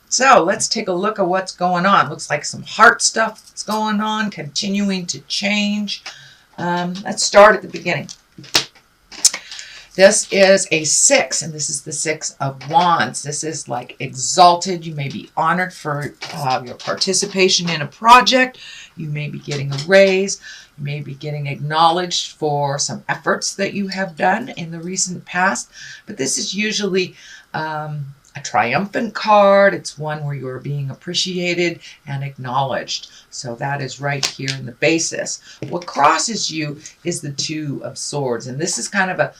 So let's take a look at what's going on. Looks like some heart stuff that's going on, continuing to change. Let's start at the beginning. This is a 6, and this is the 6 of Wands. This is like exalted. You may be honored for your participation in a project. You may be getting a raise. You may be getting acknowledged for some efforts that you have done in the recent past. But this is usually a triumphant card. It's one where you are being appreciated and acknowledged. So that is right here in the basis. What crosses you is the 2 of Swords, and this is kind of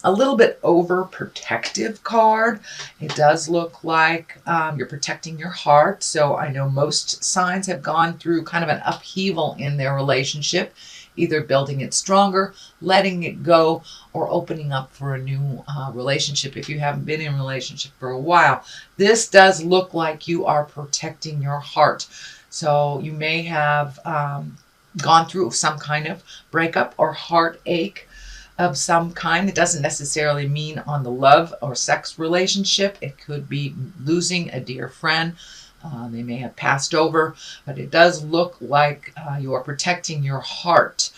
a little bit overprotective card. It does look like you're protecting your heart. So I know most signs have gone through kind of an upheaval in their relationship, either building it stronger, letting it go, or opening up for a new relationship if you haven't been in a relationship for a while. This does look like you are protecting your heart. So you may have gone through some kind of breakup or heartache of some kind. It doesn't necessarily mean on the love or sex relationship. It could be losing a dear friend. They may have passed over, but it does look like you are protecting your heart.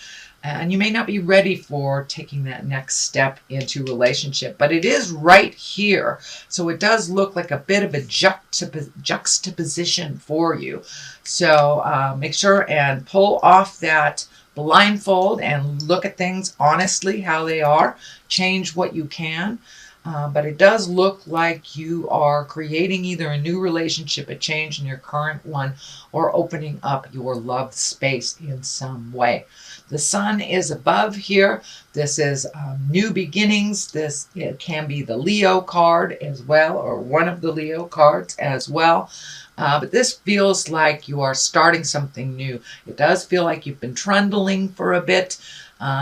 And you may not be ready for taking that next step into relationship, but it is right here. So it does look like a bit of a juxtaposition for you. So make sure and pull off that blindfold and look at things honestly, how they are. Change what you can. But it does look like you are creating either a new relationship, a change in your current one, or opening up your love space in some way. The sun is above here. This is new beginnings. It can be the Leo card as well, or one of the Leo cards as well. But this feels like you are starting something new. It does feel like you've been trundling for a bit,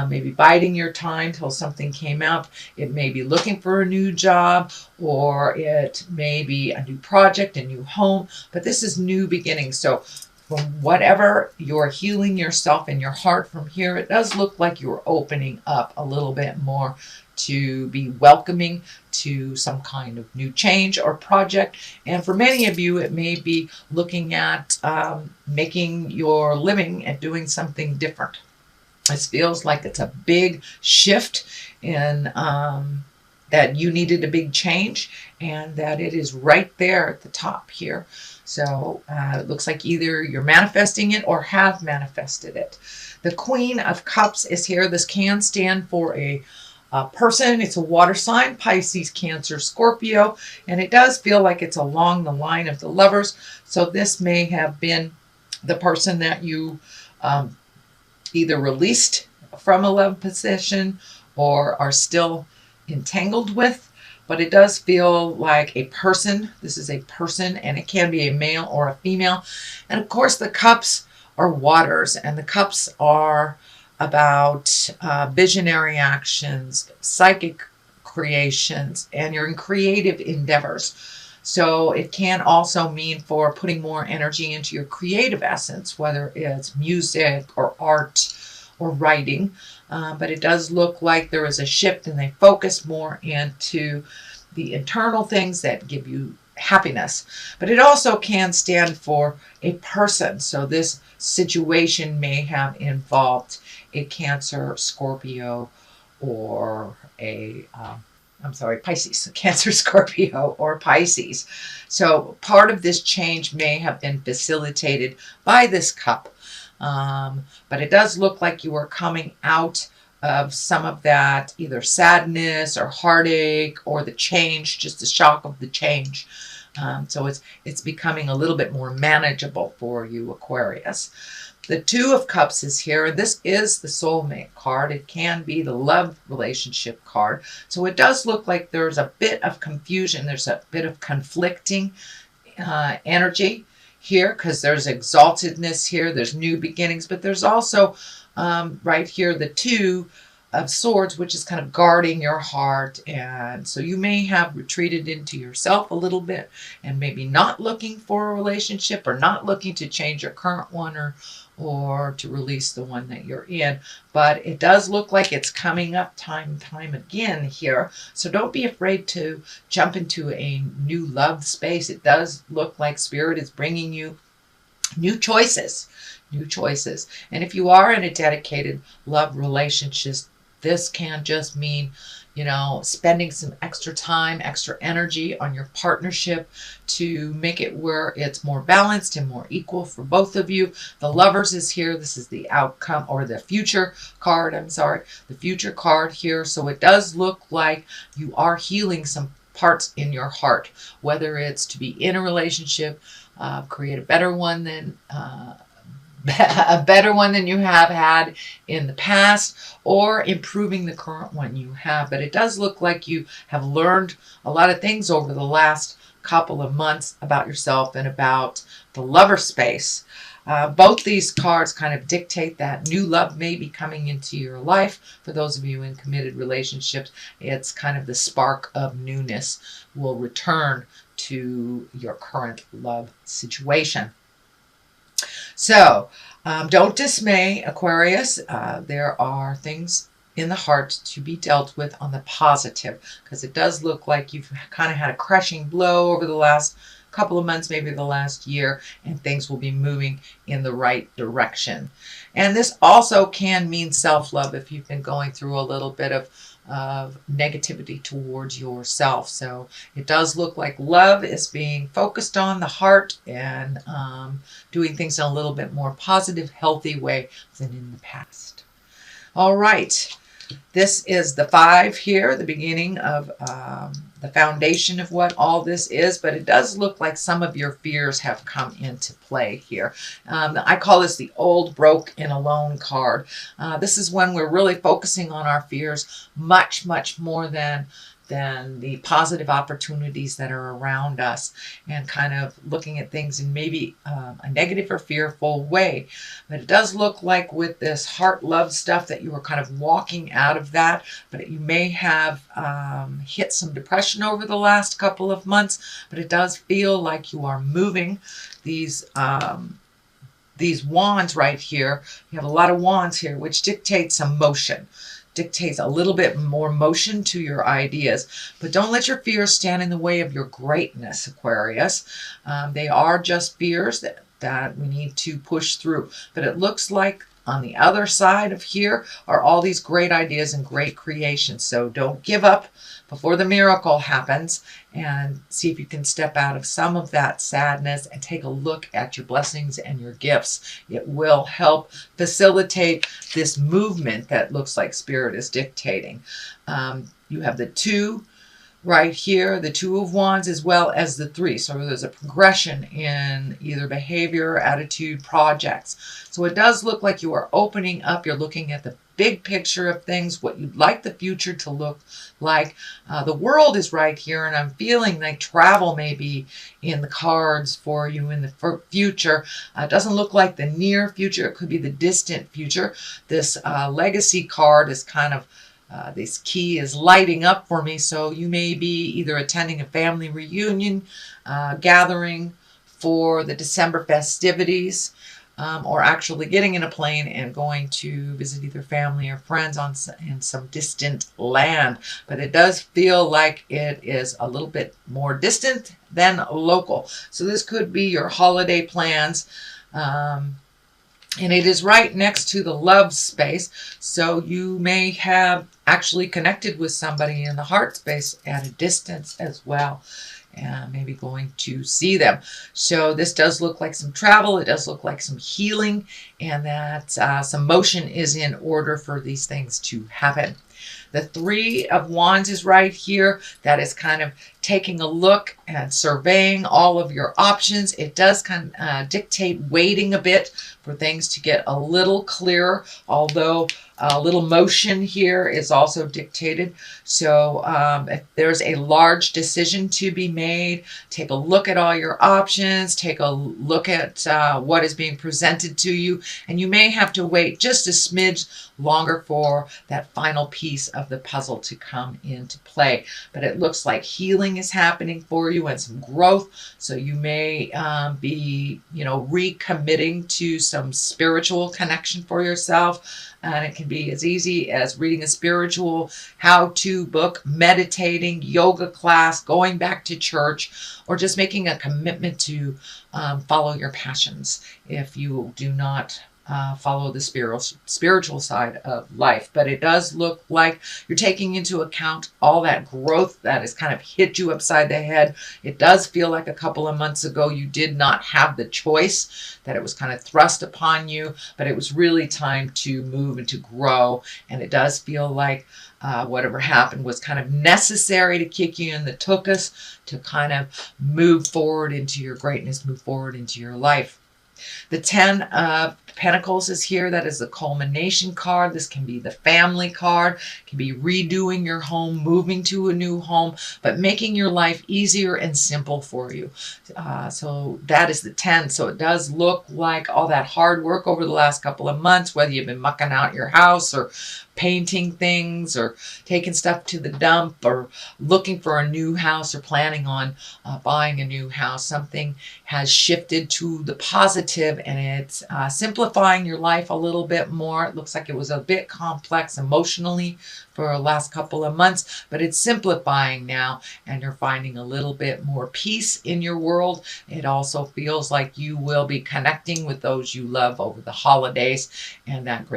maybe biding your time till something came out. It may be looking for a new job, or it may be a new project, a new home. But this is new beginnings. So from whatever you're healing yourself and your heart from here, it does look like you're opening up a little bit more to be welcoming to some kind of new change or project. And for many of you, it may be looking at making your living and doing something different. This feels like it's a big shift in that you needed a big change, and that it is right there at the top here. So it looks like either you're manifesting it or have manifested it. The Queen of Cups is here. This can stand for a person. It's a water sign, Pisces, Cancer, Scorpio, and it does feel like it's along the line of the Lovers. So this may have been the person that you either released from a love position or are still entangled with. But it does feel like a person. This is a person, and it can be a male or a female. And of course, the cups are waters, and the cups are about visionary actions, psychic creations, and your creative endeavors. So it can also mean for putting more energy into your creative essence, whether it's music or art or writing. But it does look like there is a shift, and they focus more into the internal things that give you happiness. But it also can stand for a person. So this situation may have involved a Cancer, Scorpio, or Pisces, Cancer, Scorpio, or Pisces. So part of this change may have been facilitated by this cup. But it does look like you are coming out of some of that either sadness or heartache or the change, just the shock of the change. So it's becoming a little bit more manageable for you, Aquarius. The Two of Cups is here. This is the soulmate card. It can be the love relationship card. So it does look like there's a bit of confusion. There's a bit of conflicting energy here, because there's exaltedness here. There's new beginnings, but there's also right here the two of Swords, which is kind of guarding your heart. And so you may have retreated into yourself a little bit and maybe not looking for a relationship or not looking to change your current one or to release the one that you're in. But it does look like it's coming up time and time again here. So don't be afraid to jump into a new love space. It does look like Spirit is bringing you new choices. New choices. And if you are in a dedicated love relationship, this can just mean, spending some extra time, extra energy on your partnership to make it where it's more balanced and more equal for both of you. The Lovers is here. This is the outcome, or the future card, the future card here. So it does look like you are healing some parts in your heart, whether it's to be in a relationship, create a better one than you have had in the past, or improving the current one you have. But it does look like you have learned a lot of things over the last couple of months about yourself and about the lover space. Both these cards kind of dictate that new love may be coming into your life. For those of you in committed relationships, it's kind of the spark of newness will return to your current love situation. So, don't dismay, Aquarius. There are things in the heart to be dealt with on the positive, because it does look like you've kind of had a crushing blow over the last couple of months, maybe the last year, and things will be moving in the right direction. And this also can mean self-love if you've been going through a little bit of negativity towards yourself. So it does look like love is being focused on the heart and doing things in a little bit more positive, healthy way than in the past. All right. This is the 5 here, the beginning of the foundation of what all this is, but it does look like some of your fears have come into play here. I call this the old, broke, and alone card. This is when we're really focusing on our fears much, much more than the positive opportunities that are around us, and kind of looking at things in maybe a negative or fearful way. But it does look like with this heart love stuff that you were kind of walking out of that, but you may have hit some depression over the last couple of months, but it does feel like you are moving. These wands right here, you have a lot of wands here, which dictates some motion. Dictates a little bit more motion to your ideas. But don't let your fears stand in the way of your greatness, Aquarius. They are just fears that we need to push through. But it looks like on the other side of here are all these great ideas and great creations. So don't give up before the miracle happens, and see if you can step out of some of that sadness and take a look at your blessings and your gifts. It will help facilitate this movement that looks like Spirit is dictating. You have the 2 right here, the 2 of Wands, as well as the 3. So there's a progression in either behavior, attitude, projects. So it does look like you are opening up. You're looking at the big picture of things, what you'd like the future to look like. The World is right here, and I'm feeling like travel may be in the cards for you in the future. It doesn't look like the near future. It could be the distant future. This Legacy card is kind of this key is lighting up for me, so you may be either attending a family reunion, gathering for the December festivities, or actually getting in a plane and going to visit either family or friends in some distant land. But it does feel like it is a little bit more distant than local. So this could be your holiday plans. And it is right next to the love space. So you may have actually connected with somebody in the heart space at a distance as well. And maybe going to see them. So this does look like some travel. It does look like some healing, and that some motion is in order for these things to happen. The Three of Wands is right here. That is kind of taking a look and surveying all of your options. It does kind of dictate waiting a bit for things to get a little clearer, although a little motion here is also dictated. So if there's a large decision to be made, take a look at all your options, take a look at what is being presented to you, and you may have to wait just a smidge longer for that final piece of the puzzle to come into play. But it looks like healing is happening for you and some growth. So you may be, recommitting to some spiritual connection for yourself. And it can be as easy as reading a spiritual how-to book, meditating, yoga class, going back to church, or just making a commitment to follow your passions if you do not follow the spiritual side of life. But it does look like you're taking into account all that growth that has kind of hit you upside the head. It does feel like a couple of months ago you did not have the choice, that it was kind of thrust upon you, but it was really time to move and to grow. And it does feel like whatever happened was kind of necessary to kick you in the tuchus to kind of move forward into your greatness, move forward into your life. The Ten of Pentacles is here. That is the culmination card. This can be the family card. It can be redoing your home, moving to a new home, but making your life easier and simple for you. So that is the 10. So it does look like all that hard work over the last couple of months, whether you've been mucking out your house or painting things or taking stuff to the dump or looking for a new house or planning on buying a new house. Something has shifted to the positive and it's simplifying your life a little bit more. It looks like it was a bit complex emotionally for the last couple of months, but it's simplifying now and you're finding a little bit more peace in your world. It also feels like you will be connecting with those you love over the holidays, and that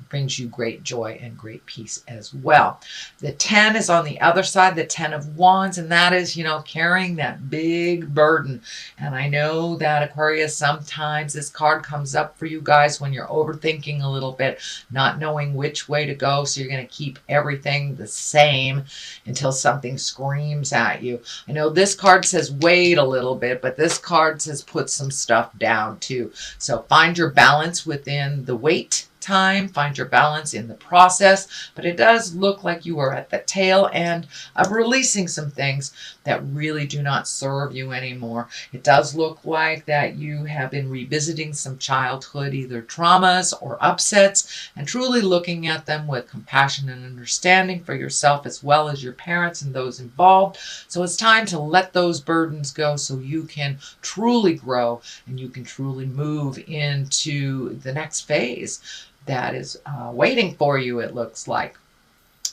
brings you great joy and great peace as well. The 10 is on the other side, the 10 of Wands, and that is, carrying that big burden. And I know that Aquarius, sometimes this card comes up for you guys when you're overthinking a little bit, not knowing which way to go. So you're going to keep everything the same until something screams at you. I know this card says wait a little bit, but this card says put some stuff down too. So find your balance within the wait time, find your balance in the process, but it does look like you are at the tail end of releasing some things that really do not serve you anymore. It does look like that you have been revisiting some childhood, either traumas or upsets, and truly looking at them with compassion and understanding for yourself as well as your parents and those involved. So it's time to let those burdens go so you can truly grow and you can truly move into the next phase that is waiting for you, it looks like.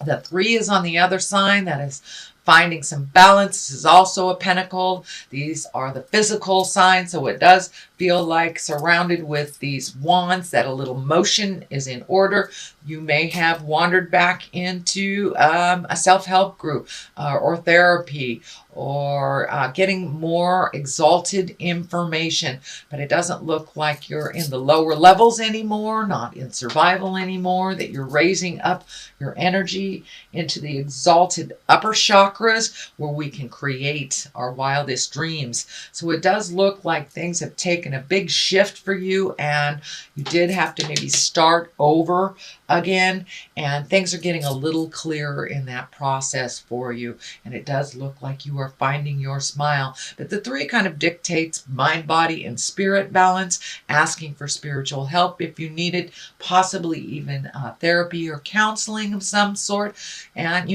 The 3 is on the other side. That is finding some balance. This is also a pentacle. These are the physical signs, so it does feel like surrounded with these wands that a little motion is in order. You may have wandered back into a self-help group or therapy or getting more exalted information, but it doesn't look like you're in the lower levels anymore, not in survival anymore, that you're raising up your energy into the exalted upper chakras where we can create our wildest dreams. So it does look like things have taken a big shift for you and you did have to maybe start over again, and things are getting a little clearer in that process for you, and it does look like you are finding your smile. But the 3 kind of dictates mind, body, and spirit balance, asking for spiritual help if you need it, possibly even therapy or counseling of some sort. And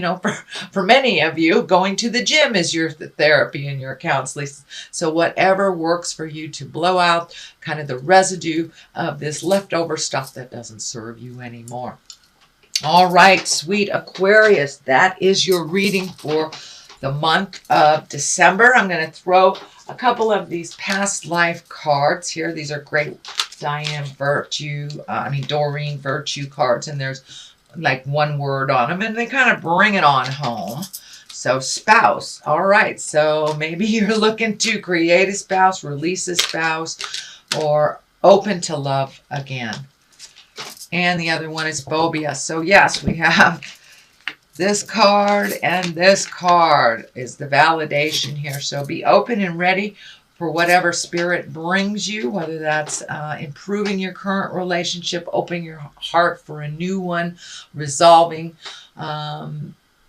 for many of you, going to the gym is your therapy and your counseling. So whatever works for you to blow out kind of the residue of this leftover stuff that doesn't serve you anymore. All right, sweet Aquarius, that is your reading for the month of December. I'm going to throw a couple of these past life cards here. These are great Doreen Virtue cards, and there's like one word on them, and they kind of bring it on home. So spouse. All right, so maybe you're looking to create a spouse, release a spouse, or open to love again. And the other one is phobia. So yes, we have this card and this card is the validation here. So be open and ready for whatever spirit brings you, whether that's improving your current relationship, opening your heart for a new one, resolving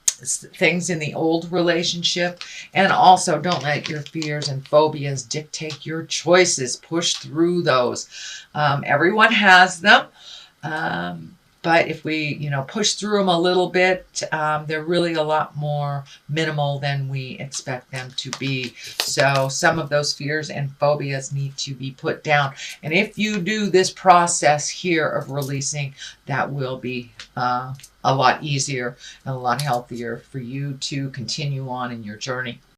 things in the old relationship. And also, don't let your fears and phobias dictate your choices. Push through those. Everyone has them. But if we, push through them a little bit, they're really a lot more minimal than we expect them to be. So some of those fears and phobias need to be put down. And if you do this process here of releasing, that will be a lot easier and a lot healthier for you to continue on in your journey.